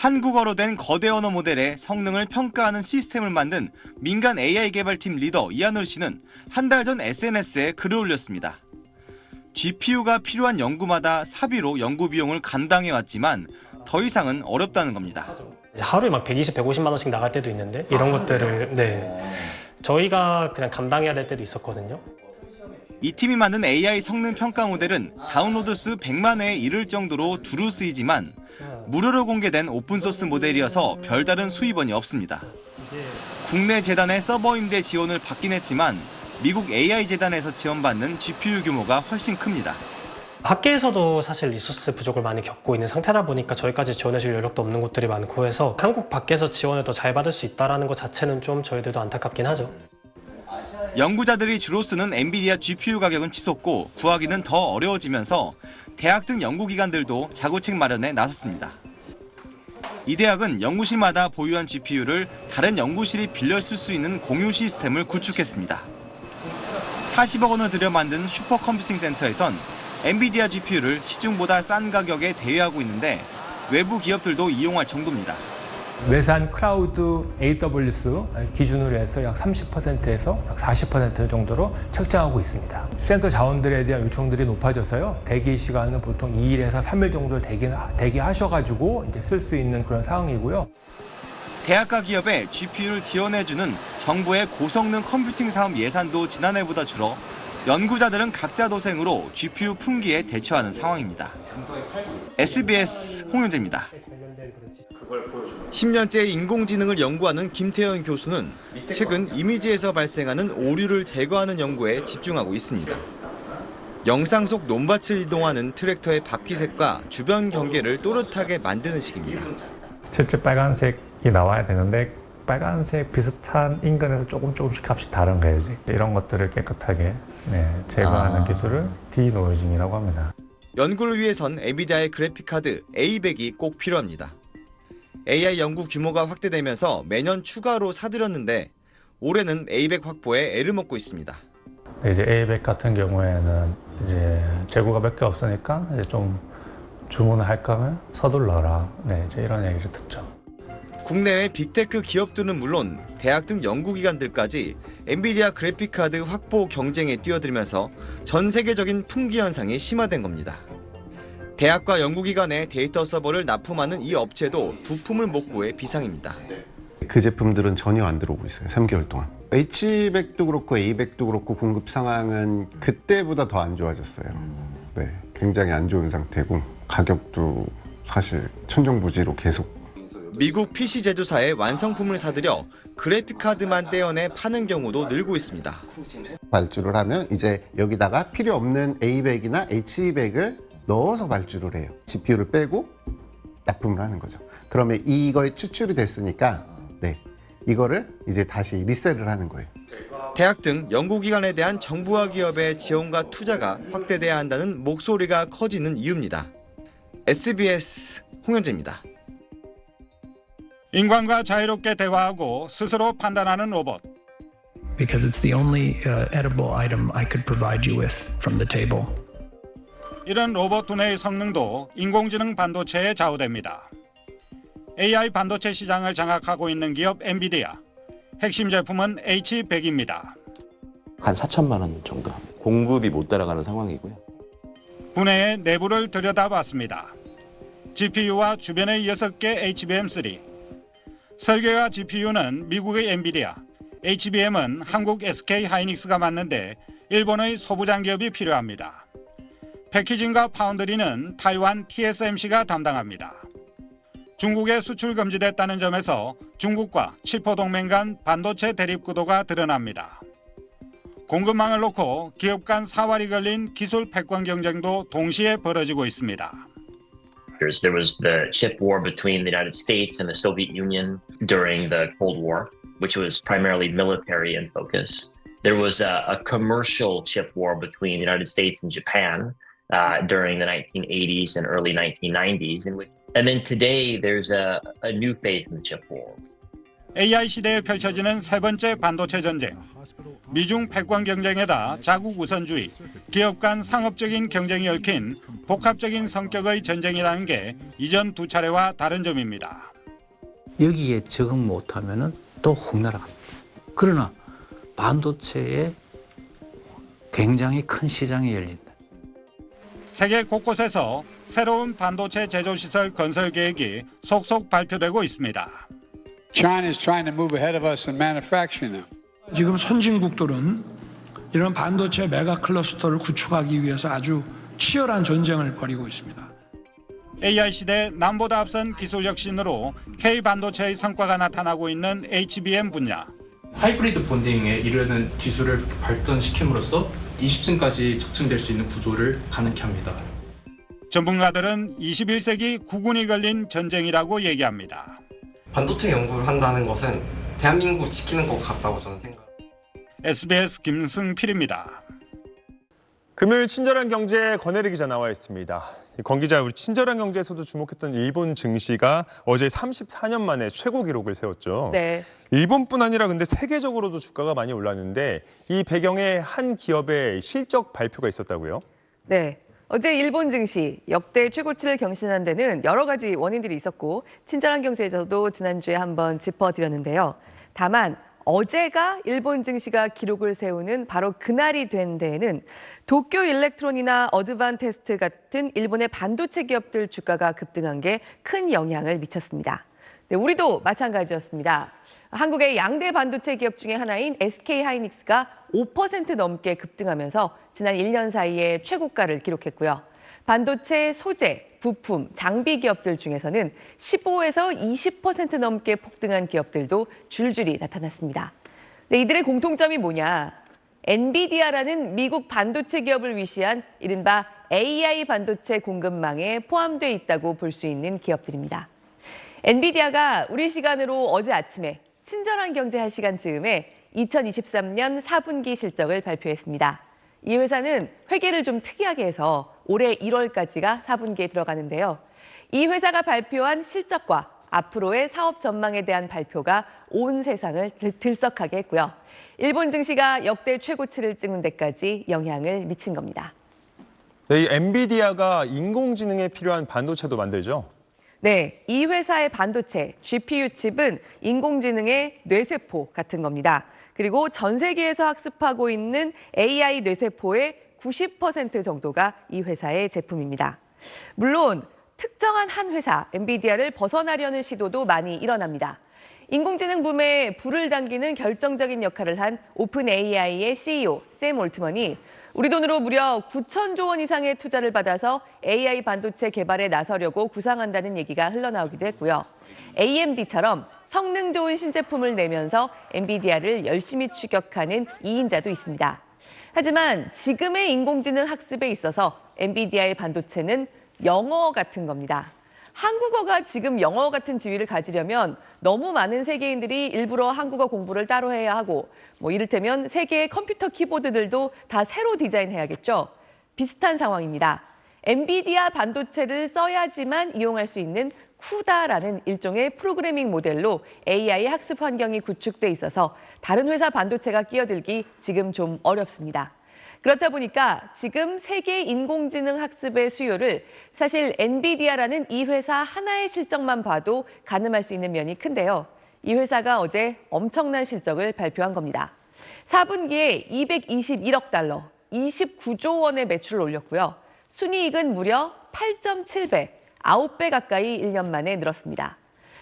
한국어로 된 거대 언어 모델의 성능을 평가하는 시스템을 만든 민간 AI 개발팀 리더 이하늘 씨는 한 달 전 SNS에 글을 올렸습니다. GPU가 필요한 연구마다 사비로 연구 비용을 감당해왔지만 더 이상은 어렵다는 겁니다. 하루에 막 120, 150만 원씩 나갈 때도 있는데 이런 것들을 저희가 그냥 감당해야 될 때도 있었거든요. 이 팀이 만든 AI 성능 평가 모델은 다운로드 수 100만 회에 이를 정도로 두루 쓰이지만 무료로 공개된 오픈소스 모델이어서 별다른 수입원이 없습니다. 국내 재단의 서버 임대 지원을 받긴 했지만 미국 AI 재단에서 지원받는 GPU 규모가 훨씬 큽니다. 학계에서도 사실 리소스 부족을 많이 겪고 있는 상태다 보니까 저희까지 지원해줄 여력도 없는 곳들이 많고 해서 한국 밖에서 지원을 더 잘 받을 수 있다는 것 자체는 좀 저희들도 안타깝긴 하죠. 연구자들이 주로 쓰는 엔비디아 GPU 가격은 치솟고 구하기는 더 어려워지면서 대학 등 연구기관들도 자구책 마련에 나섰습니다. 이 대학은 연구실마다 보유한 GPU를 다른 연구실이 빌려 쓸 수 있는 공유 시스템을 구축했습니다. 40억 원을 들여 만든 슈퍼컴퓨팅 센터에선 엔비디아 GPU를 시중보다 싼 가격에 대여하고 있는데 외부 기업들도 이용할 정도입니다. 외산 클라우드 AWS 기준으로 해서 약 30%에서 약 40% 정도로 책정하고 있습니다. 센터 자원들에 대한 요청들이 높아져서요. 대기 시간은 보통 2일에서 3일 정도 대기하셔가지고 이제 쓸 수 있는 그런 상황이고요. 대학과 기업에 GPU를 지원해주는 정부의 고성능 컴퓨팅 사업 예산도 지난해보다 줄어 연구자들은 각자 도생으로 GPU 품귀에 대처하는 상황입니다. SBS 홍현재입니다. 10년째 인공지능을 연구하는 김태현 교수는 최근 이미지에서 발생하는 오류를 제거하는 연구에 집중하고 있습니다. 영상 속 논밭을 이동하는 트랙터의 바퀴색과 주변 경계를 또렷하게 만드는 식입니다. 실제 빨간색이 나와야 되는데 빨간색 비슷한 인근에서 조금씩 값이 다른 거예요. 이런 것들을 깨끗하게 제거하는 기술을 디노이징이라고 합니다. 연구를 위해선 엔비디아의 그래픽카드 A100이 꼭 필요합니다. AI 연구 규모가 확대되면서 매년 추가로 사들였는데 올해는 A100 확보에 애를 먹고 있습니다. 이제 A100 같은 경우에는 이제 재고가 몇 개 없으니까 이제 좀 주문을 할 거면 서둘러라. 이제 이런 얘기를 듣죠. 국내외 빅테크 기업들은 물론 대학 등 연구기관들까지 엔비디아 그래픽카드 확보 경쟁에 뛰어들면서 전 세계적인 품귀 현상이 심화된 겁니다. 대학과 연구기관에 데이터 서버를 납품하는 이 업체도 부품을 못 구해 비상입니다. 그 제품들은 전혀 안 들어오고 있어요. 3개월 동안. H100도 그렇고 A100도 그렇고 공급 상황은 그때보다 더 안 좋아졌어요. 굉장히 안 좋은 상태고 가격도 사실 천정부지로 계속. 미국 PC 제조사의 완성품을 사들여 그래픽카드만 떼어내 파는 경우도 늘고 있습니다. 발주를 하면 이제 여기다가 필요 없는 A100이나 H200을 넣어서 발주를 해요. GPU를 빼고 납품을 하는 거죠. 그러면 이거에 추출이 됐으니까 이거를 이제 다시 리셀을 하는 거예요. 대학 등 연구기관에 대한 정부와 기업의 지원과 투자가 확대돼야 한다는 목소리가 커지는 이유입니다. SBS 홍현재입니다. 인간과 자유롭게 대화하고 스스로 판단하는 로봇. Because it's the only edible item I could provide you with from the table. 이런 로봇 두뇌의 성능도 인공지능 반도체에 좌우됩니다. AI 반도체 시장을 장악하고 있는 기업 엔비디아. 핵심 제품은 H100입니다. 한 4천만 원 정도 합니다. 공급이 못 따라가는 상황이고요. 분해의 내부를 들여다봤습니다. GPU와 주변의 6개 HBM3. 설계와 GPU는 미국의 엔비디아, HBM은 한국 SK 하이닉스가 맡는데 일본의 소부장 기업이 필요합니다. 패키징과 파운드리는 타이완 TSMC가 담당합니다. 중국에 수출 금지됐다는 점에서 중국과 칠포 동맹 간 반도체 대립 구도가 드러납니다. 공급망을 놓고 기업 간 사활이 걸린 기술 패권 경쟁도 동시에 벌어지고 있습니다. There was the chip war between the United States and the Soviet Union during the Cold War, which was primarily military in focus. There was a commercial chip war between the United States and Japan during the 1980s and early 1990s. And then today there's a new phase in the chip war. AI 시대에 펼쳐지는 세 번째 반도체 전쟁. 미중 패권 경쟁에다 자국 우선주의, 기업 간 상업적인 경쟁이 얽힌 복합적인 성격의 전쟁이라는 게 이전 두 차례와 다른 점입니다. 여기에 적응 못하면은 또 혹 날아갑니다. 그러나 반도체에 굉장히 큰 시장이 열린다. 세계 곳곳에서 새로운 반도체 제조 시설 건설 계획이 속속 발표되고 있습니다. China is trying to move ahead of us in manufacturing now. 지금 선진국들은 이런 반도체 메가 클러스터를 구축하기 위해서 아주 치열한 전쟁을 벌이고 있습니다. AI 시대 남보다 앞선 기술 혁신으로 K 반도체의 성과가 나타나고 있는 HBM 분야. 하이브리드 본딩에 이르는 기술을 발전시킴으로써 20층까지 적층될 수 있는 구조를 가능케 합니다. 전문가들은 21세기 국운이 걸린 전쟁이라고 얘기합니다. 반도체 연구를 한다는 것은 대한민국 지키는 것 같다고 저는 생각합니다. SBS 김승필입니다. 금요일 친절한 경제에 권혜리 기자 나와 있습니다. 권 기자, 우리 친절한 경제에서도 주목했던 일본 증시가 어제 34년 만에 최고 기록을 세웠죠. 네. 일본뿐 아니라 근데 세계적으로도 주가가 많이 올랐는데 이 배경에 한 기업의 실적 발표가 있었다고요? 네. 어제 일본 증시 역대 최고치를 경신한 데는 여러 가지 원인들이 있었고 친절한 경제에서도 지난주에 한번 짚어드렸는데요. 다만 어제가 일본 증시가 기록을 세우는 바로 그날이 된 데에는 도쿄 일렉트론이나 어드반테스트 같은 일본의 반도체 기업들 주가가 급등한 게 큰 영향을 미쳤습니다. 네, 우리도 마찬가지였습니다. 한국의 양대 반도체 기업 중에 하나인 SK하이닉스가 5% 넘게 급등하면서 지난 1년 사이에 최고가를 기록했고요. 반도체 소재, 부품, 장비 기업들 중에서는 15에서 20% 넘게 폭등한 기업들도 줄줄이 나타났습니다. 네, 이들의 공통점이 뭐냐? 엔비디아라는 미국 반도체 기업을 위시한 이른바 AI 반도체 공급망에 포함돼 있다고 볼 수 있는 기업들입니다. 엔비디아가 우리 시간으로 어제 아침에 친절한 경제 할 시간 즈음에 2023년 4분기 실적을 발표했습니다. 이 회사는 회계를 좀 특이하게 해서 올해 1월까지가 4분기에 들어가는데요. 이 회사가 발표한 실적과 앞으로의 사업 전망에 대한 발표가 온 세상을 들썩하게 했고요. 일본 증시가 역대 최고치를 찍는 데까지 영향을 미친 겁니다. 네, 이 엔비디아가 인공지능에 필요한 반도체도 만들죠? 네, 이 회사의 반도체, GPU 칩은 인공지능의 뇌세포 같은 겁니다. 그리고 전 세계에서 학습하고 있는 AI 뇌세포의 90% 정도가 이 회사의 제품입니다. 물론 특정한 한 회사, 엔비디아를 벗어나려는 시도도 많이 일어납니다. 인공지능 붐에 불을 당기는 결정적인 역할을 한 오픈 AI의 CEO 샘 올트먼이 우리 돈으로 무려 9천조 원 이상의 투자를 받아서 AI 반도체 개발에 나서려고 구상한다는 얘기가 흘러나오기도 했고요. AMD처럼 성능 좋은 신제품을 내면서 엔비디아를 열심히 추격하는 2인자도 있습니다. 하지만 지금의 인공지능 학습에 있어서 엔비디아의 반도체는 영어 같은 겁니다. 한국어가 지금 영어 같은 지위를 가지려면 너무 많은 세계인들이 일부러 한국어 공부를 따로 해야 하고 이를테면 세계의 컴퓨터 키보드들도 다 새로 디자인해야겠죠. 비슷한 상황입니다. 엔비디아 반도체를 써야지만 이용할 수 있는 쿠다라는 일종의 프로그래밍 모델로 AI 학습 환경이 구축돼 있어서 다른 회사 반도체가 끼어들기 지금 좀 어렵습니다. 그렇다 보니까 지금 세계 인공지능 학습의 수요를 사실 엔비디아라는 이 회사 하나의 실적만 봐도 가늠할 수 있는 면이 큰데요. 이 회사가 어제 엄청난 실적을 발표한 겁니다. 4분기에 221억 달러, 29조 원의 매출을 올렸고요. 순이익은 무려 8.7배, 9배 가까이 1년 만에 늘었습니다.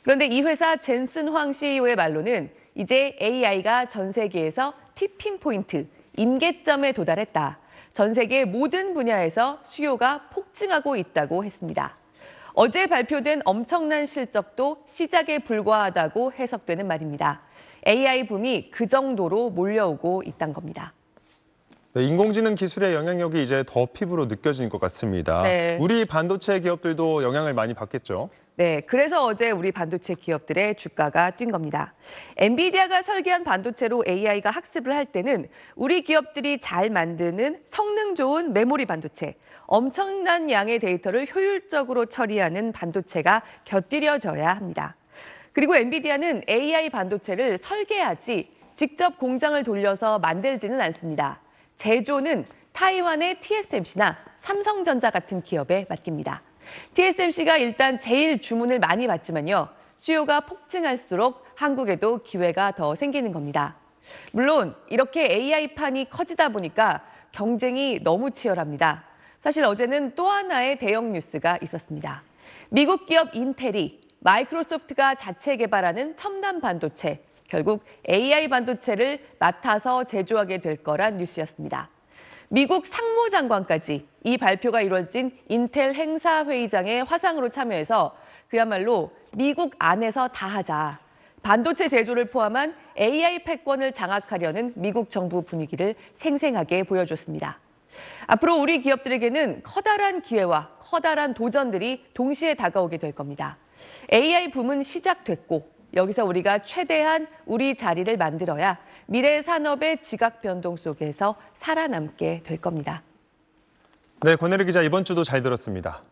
그런데 이 회사 젠슨 황 CEO의 말로는 이제 AI가 전 세계에서 티핑 포인트, 임계점에 도달했다. 전 세계 모든 분야에서 수요가 폭증하고 있다고 했습니다. 어제 발표된 엄청난 실적도 시작에 불과하다고 해석되는 말입니다. AI 붐이 그 정도로 몰려오고 있다는 겁니다. 네, 인공지능 기술의 영향력이 이제 더 피부로 느껴지는 것 같습니다. 네. 우리 반도체 기업들도 영향을 많이 받겠죠? 네, 그래서 어제 우리 반도체 기업들의 주가가 뛴 겁니다. 엔비디아가 설계한 반도체로 AI가 학습을 할 때는 우리 기업들이 잘 만드는 성능 좋은 메모리 반도체, 엄청난 양의 데이터를 효율적으로 처리하는 반도체가 곁들여져야 합니다. 그리고 엔비디아는 AI 반도체를 설계하지 직접 공장을 돌려서 만들지는 않습니다. 제조는 타이완의 TSMC나 삼성전자 같은 기업에 맡깁니다. TSMC가 일단 제일 주문을 많이 받지만요. 수요가 폭증할수록 한국에도 기회가 더 생기는 겁니다. 물론 이렇게 AI판이 커지다 보니까 경쟁이 너무 치열합니다. 사실 어제는 또 하나의 대형 뉴스가 있었습니다. 미국 기업 인텔이 마이크로소프트가 자체 개발하는 첨단 반도체, 결국 AI 반도체를 맡아서 제조하게 될 거란 뉴스였습니다. 미국 상무장관까지 이 발표가 이루어진 인텔 행사 회의장에 화상으로 참여해서 그야말로 미국 안에서 다 하자. 반도체 제조를 포함한 AI 패권을 장악하려는 미국 정부 분위기를 생생하게 보여줬습니다. 앞으로 우리 기업들에게는 커다란 기회와 커다란 도전들이 동시에 다가오게 될 겁니다. AI 붐은 시작됐고 여기서 우리가 최대한 우리 자리를 만들어야 미래 산업의 지각 변동 속에서 살아남게 될 겁니다. 네, 권혜리 기자 이번 주도 잘 들었습니다.